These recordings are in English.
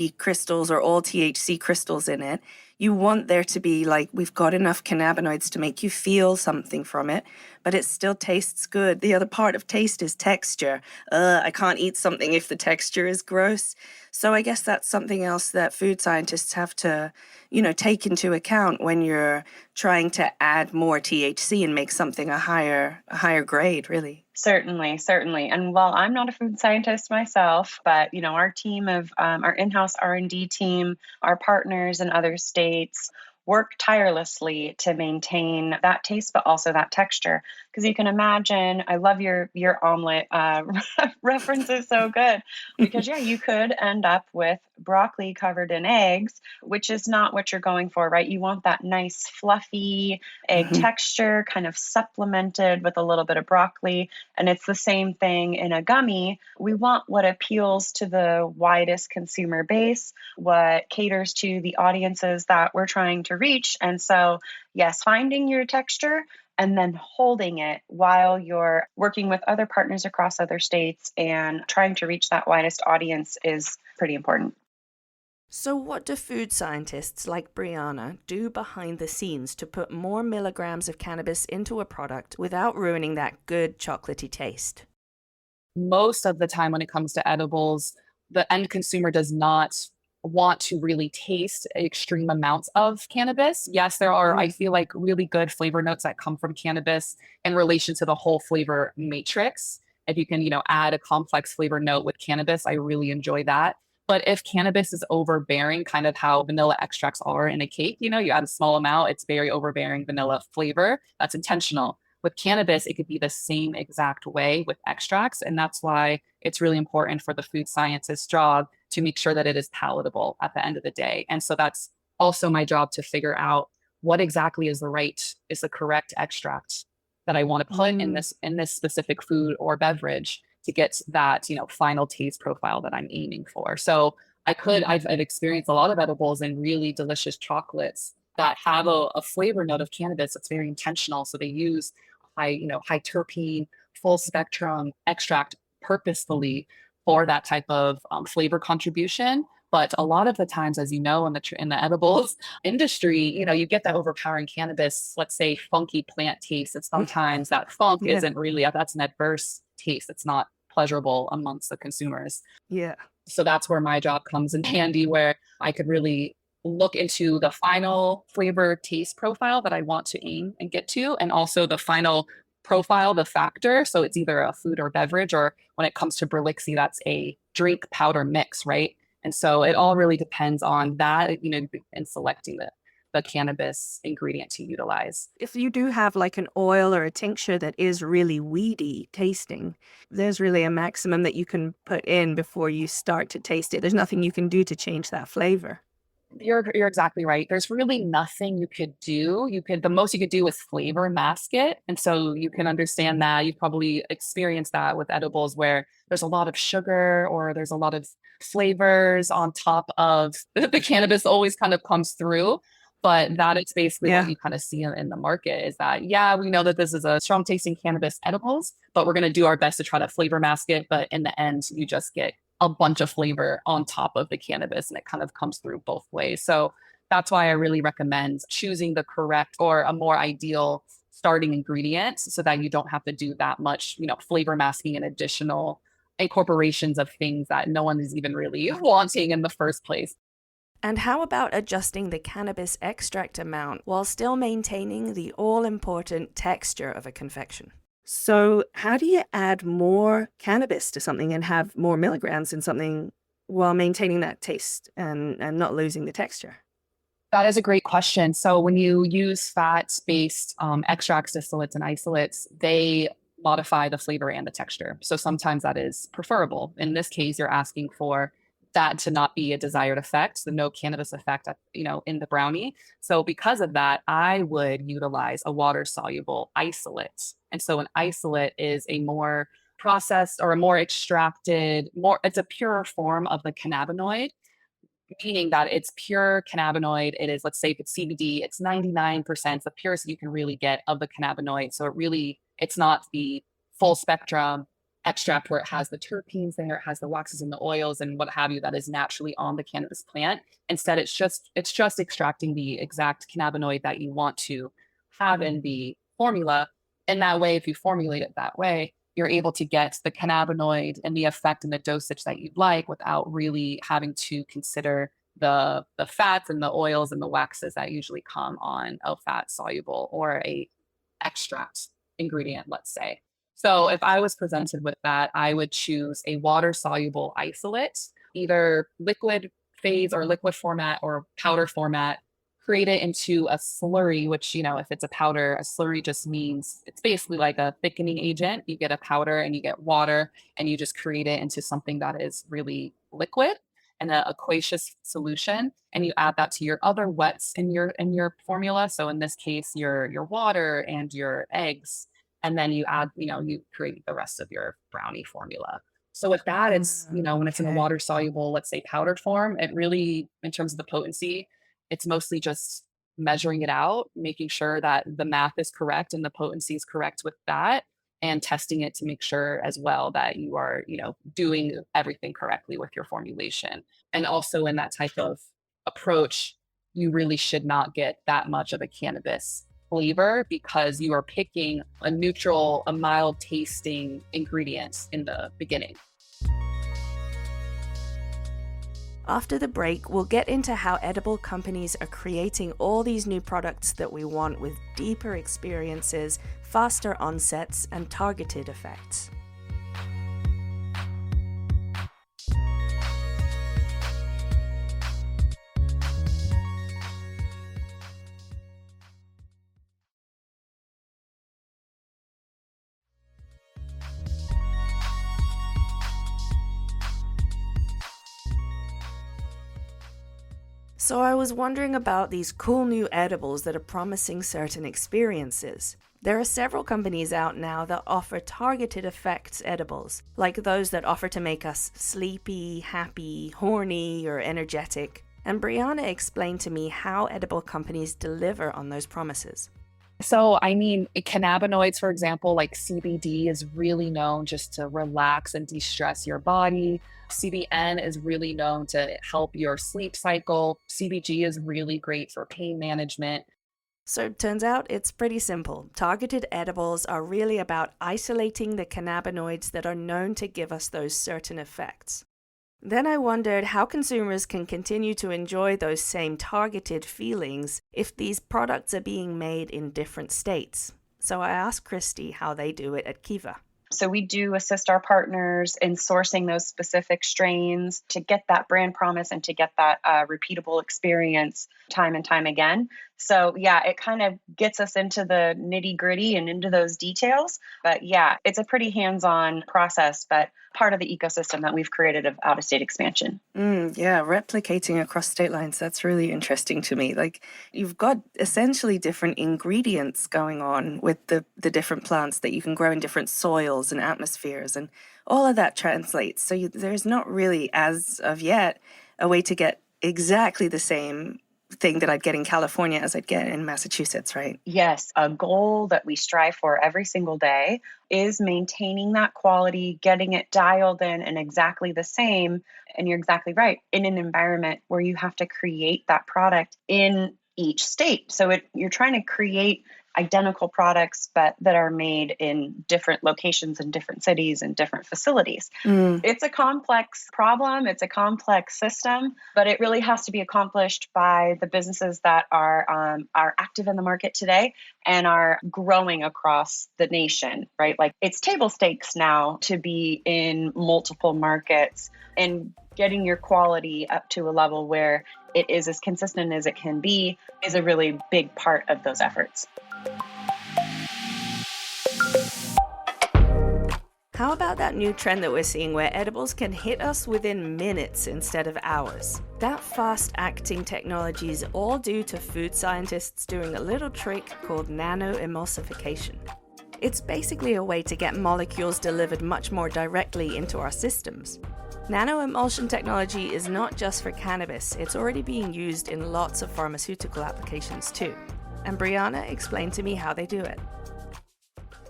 crystals or all THC crystals in it. You want there to be like, we've got enough cannabinoids to make you feel something from it, but it still tastes good. The other part of taste is texture. I can't eat something if the texture is gross. So I guess that's something else that food scientists have to, take into account when you're trying to add more THC and make something a higher grade, really. Certainly, certainly. And while I'm not a food scientist myself, but our team of our in-house R&D team, our partners in other states work tirelessly to maintain that taste, but also that texture. Because you can imagine, I love your omelet reference is so good. Because you could end up with broccoli covered in eggs, which is not what you're going for, right? You want that nice fluffy egg Mhm. texture, kind of supplemented with a little bit of broccoli. And it's the same thing in a gummy. We want what appeals to the widest consumer base, what caters to the audiences that we're trying to reach. And so, yes, finding your texture and then holding it while you're working with other partners across other states and trying to reach that widest audience is pretty important. So, what do food scientists like Brianna do behind the scenes to put more milligrams of cannabis into a product without ruining that good chocolatey taste? Most of the time when it comes to edibles, the end consumer does not want to really taste extreme amounts of cannabis. Yes, there are, I feel like, really good flavor notes that come from cannabis in relation to the whole flavor matrix. If you can, add a complex flavor note with cannabis, I really enjoy that. But if cannabis is overbearing, kind of how vanilla extracts are in a cake, you add a small amount, it's very overbearing vanilla flavor. That's intentional. With cannabis, it could be the same exact way with extracts. And that's why it's really important for the food scientist's job to make sure that it is palatable at the end of the day. And so that's also my job to figure out what exactly is the correct extract that I want to put in this specific food or beverage to get that, final taste profile that I'm aiming for. So I've experienced a lot of edibles and really delicious chocolates that have a flavor note of cannabis that's very intentional. So they use high terpene, full spectrum extract purposefully for that type of flavor contribution. But a lot of the times, as you know, in the edibles industry, you get that overpowering cannabis, let's say funky plant taste. And sometimes that funk Yeah. isn't really, that's an adverse taste. It's not pleasurable amongst the consumers. Yeah. So that's where my job comes in handy, where I could really look into the final flavor taste profile that I want to aim and get to, and also the final profile, the factor. So it's either a food or beverage, or when it comes to Berlixi, that's a drink powder mix, right? And so it all really depends on that, in selecting the cannabis ingredient to utilize. If you do have like an oil or a tincture that is really weedy tasting, there's really a maximum that you can put in before you start to taste it. There's nothing you can do to change that flavor. You're exactly right. There's really nothing you could do. The most you could do is flavor mask it. And so you can understand that. You've probably experienced that with edibles where there's a lot of sugar or there's a lot of flavors on top of the cannabis always kind of comes through. But that is basically what Yeah. you kind of see in the market is that, yeah, we know that this is a strong tasting cannabis edibles, but we're going to do our best to try to flavor mask it. But in the end, you just get a bunch of flavor on top of the cannabis and it kind of comes through both ways. So that's why I really recommend choosing the correct or a more ideal starting ingredient so that you don't have to do that much, flavor masking and additional incorporations of things that no one is even really wanting in the first place. And how about adjusting the cannabis extract amount while still maintaining the all-important texture of a confection? So, how do you add more cannabis to something and have more milligrams in something while maintaining that taste and not losing the texture? That is a great question. So when you use fat-based extracts, distillates, and isolates, they modify the flavor and the texture. So sometimes that is preferable. In this case, you're asking for that to not be a desired effect, the no cannabis effect, in the brownie. So because of that, I would utilize a water-soluble isolate. And so an isolate is a more processed or a more extracted, it's a purer form of the cannabinoid, meaning that it's pure cannabinoid. It is, let's say if it's CBD, it's 99% the purest you can really get of the cannabinoid. So it's not the full spectrum extract where it has the terpenes there, it has the waxes and the oils and what have you that is naturally on the cannabis plant. Instead, it's just extracting the exact cannabinoid that you want to have in the formula. And that way, if you formulate it that way, you're able to get the cannabinoid and the effect and the dosage that you'd like without really having to consider the fats and the oils and the waxes that usually come on a fat soluble or a extract ingredient, let's say. So if I was presented with that, I would choose a water soluble isolate, either liquid phase or liquid format or powder format, create it into a slurry, which, if it's a powder, a slurry just means it's basically like a thickening agent. You get a powder and you get water and you just create it into something that is really liquid and an aqueous solution, and you add that to your other wets in your formula. So in this case, your water and your eggs, and then you add, you create the rest of your brownie formula. So with that, it's, when it's in a Okay. water soluble, let's say powdered form, it really, in terms of the potency, it's mostly just measuring it out, making sure that the math is correct and the potency is correct with that, and testing it to make sure as well that you are, doing everything correctly with your formulation. And also in that type of approach, you really should not get that much of a cannabis flavor because you are picking a neutral, a mild tasting ingredient in the beginning. After the break, we'll get into how edible companies are creating all these new products that we want with deeper experiences, faster onsets, and targeted effects. So I was wondering about these cool new edibles that are promising certain experiences. There are several companies out now that offer targeted effects edibles, like those that offer to make us sleepy, happy, horny, or energetic. And Brianna explained to me how edible companies deliver on those promises. So, cannabinoids, for example, like CBD is really known just to relax and de-stress your body. CBN is really known to help your sleep cycle. CBG is really great for pain management. So it turns out it's pretty simple. Targeted edibles are really about isolating the cannabinoids that are known to give us those certain effects. Then I wondered how consumers can continue to enjoy those same targeted feelings if these products are being made in different states. So I asked Kristi how they do it at Kiva. So we do assist our partners in sourcing those specific strains to get that brand promise and to get that repeatable experience time and time again. So yeah, it kind of gets us into the nitty gritty and into those details. But yeah, it's a pretty hands-on process, but part of the ecosystem that we've created of out-of-state expansion. Yeah, replicating across state lines, that's really interesting to me. Like, you've got essentially different ingredients going on with the different plants that you can grow in different soils and atmospheres, and all of that translates. So there's not really, as of yet, a way to get exactly the same thing that I'd get in California as I'd get in Massachusetts, right? Yes, a goal that we strive for every single day is maintaining that quality, getting it dialed in and exactly the same. And you're exactly right, in an environment where you have to create that product in each state. So you're trying to create identical products, but that are made in different locations and different cities and different facilities. It's a complex problem. It's a complex system, but it really has to be accomplished by the businesses that are active in the market today and are growing across the nation, right? Like, it's table stakes now to be in multiple markets and getting your quality up to a level where it is as consistent as it can be is a really big part of those efforts. How about that new trend that we're seeing where edibles can hit us within minutes instead of hours? That fast-acting technology is all due to food scientists doing a little trick called nano-emulsification. It's basically a way to get molecules delivered much more directly into our systems. Nano-emulsion technology is not just for cannabis, it's already being used in lots of pharmaceutical applications too. And Brianna explained to me how they do it.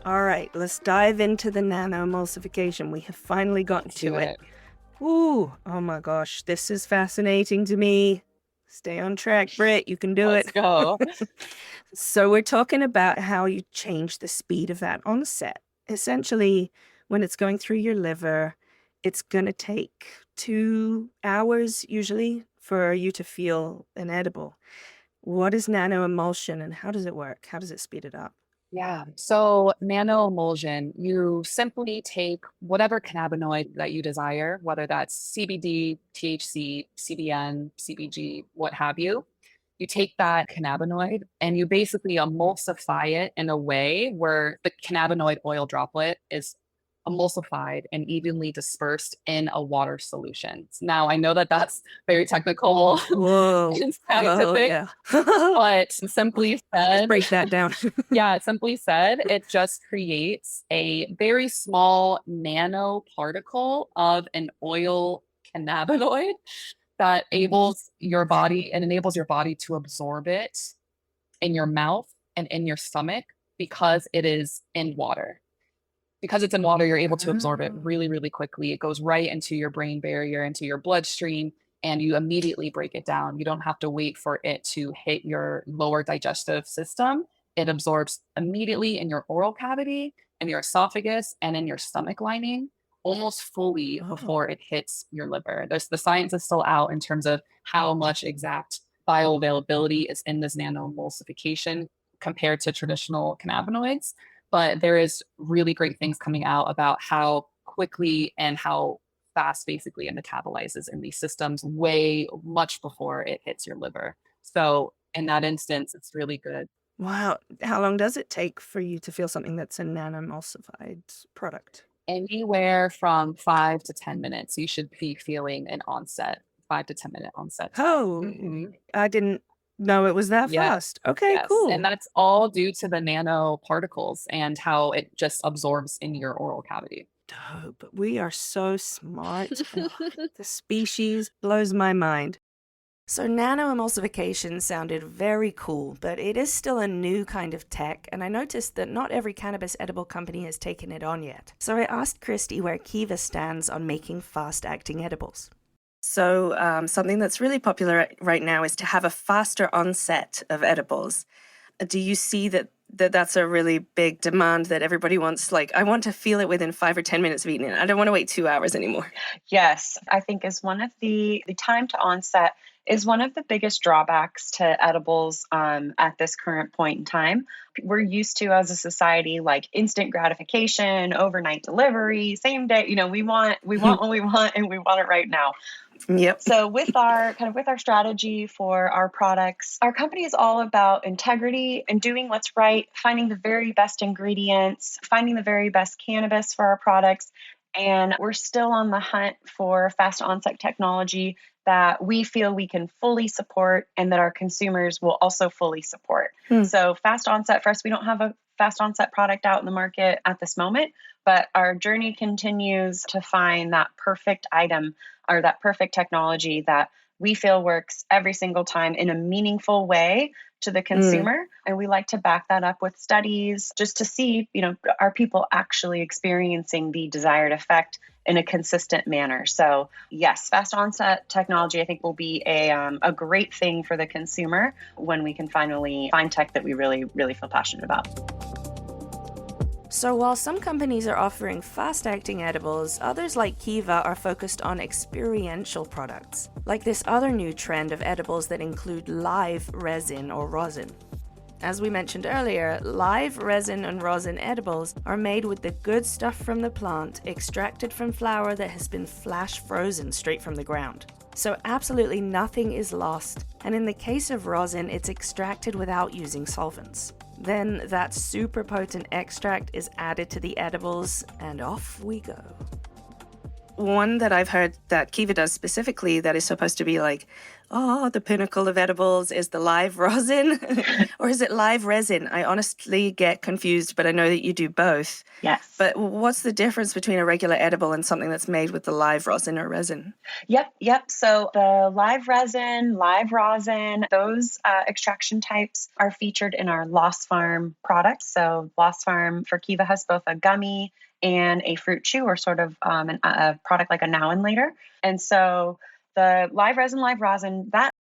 All right, let's dive into the nano-emulsification. We have finally gotten to it. Ooh, oh my gosh, this is fascinating to me. Stay on track, Brit. You can do Let's it. go. So we're talking about how you change the speed of that onset. Essentially, when it's going through your liver, it's going to take 2 hours usually for you to feel an edible. What is nano-emulsion and how does it work? How does it speed it up? Yeah. So nano-emulsion, you simply take whatever cannabinoid that you desire, whether that's CBD, THC, CBN, CBG, what have you. You take that cannabinoid and you basically emulsify it in a way where the cannabinoid oil droplet is emulsified and evenly dispersed in a water solution. Now, I know that that's very technical Whoa. and Whoa, scientific, yeah. but simply Let's said, break that down. yeah, simply said, it just creates a very small nanoparticle of an oil cannabinoid that enables your body and enables your body to absorb it in your mouth and in your stomach because it is in water. Because it's in water, you're able to absorb it really, really quickly. It goes right into your brain barrier, into your bloodstream, and you immediately break it down. You don't have to wait for it to hit your lower digestive system. It absorbs immediately in your oral cavity, in your esophagus, and in your stomach lining almost fully before it hits your liver. The science is still out in terms of how much exact bioavailability is in this nano-emulsification compared to traditional cannabinoids. But there is really great things coming out about how quickly and how fast basically it metabolizes in these systems way much before it hits your liver. So in that instance, it's really good. Wow. How long does it take for you to feel something that's a nano-emulsified product? Anywhere from 5 to 10 minutes, you should be feeling an onset, 5 to 10 minute onset. Oh, Mhm. I didn't know it was that Yes, fast. Okay, yes. cool. And that's all due to the nanoparticles and how it just absorbs in your oral cavity. Dope. We are so smart. Ugh, the species blows my mind. So nano-emulsification sounded very cool, but it is still a new kind of tech, and I noticed that not every cannabis edible company has taken it on yet. So I asked Kristi where Kiva stands on making fast-acting edibles. So something that's really popular right now is to have a faster onset of edibles. Do you see that's a really big demand that everybody wants? Like, I want to feel it within 5 or 10 minutes of eating it. I don't want to wait 2 hours anymore. Yes, I think is one of the time to onset is one of the biggest drawbacks to edibles at this current point in time. We're used to, as a society, like instant gratification, overnight delivery, same day. You know, we want what we want, and we want it right now. Yep. So with our strategy for our products, our company is all about integrity and doing what's right, finding the very best ingredients, finding the very best cannabis for our products. And we're still on the hunt for fast onset technology that we feel we can fully support and that our consumers will also fully support. So fast onset for us, we don't have a fast onset product out in the market at this moment, but our journey continues to find that perfect item or that perfect technology that we feel works every single time in a meaningful way to the consumer. And we like to back that up with studies just to see, are people actually experiencing the desired effect in a consistent manner? So yes, fast onset technology, I think, will be a great thing for the consumer when we can finally find tech that we really, really feel passionate about. So while some companies are offering fast-acting edibles, others like Kiva are focused on experiential products, like this other new trend of edibles that include live resin or rosin. As we mentioned earlier, live resin and rosin edibles are made with the good stuff from the plant, extracted from flower that has been flash frozen straight from the ground. So absolutely nothing is lost, and in the case of rosin, it's extracted without using solvents. Then that super potent extract is added to the edibles, and off we go. one that I've heard that Kiva does specifically that is supposed to be like, oh, the pinnacle of edibles is the live rosin, or is it live resin? I honestly get confused, but I know that you do both. Yes. But what's the difference between a regular edible and something that's made with the live rosin or resin? Yep. So the live resin, live rosin, those extraction types are featured in our Lost Farm products. So Lost Farm for Kiva has both a gummy and a fruit chew, or sort of a product like a now and later. And so the live resin, live rosin, that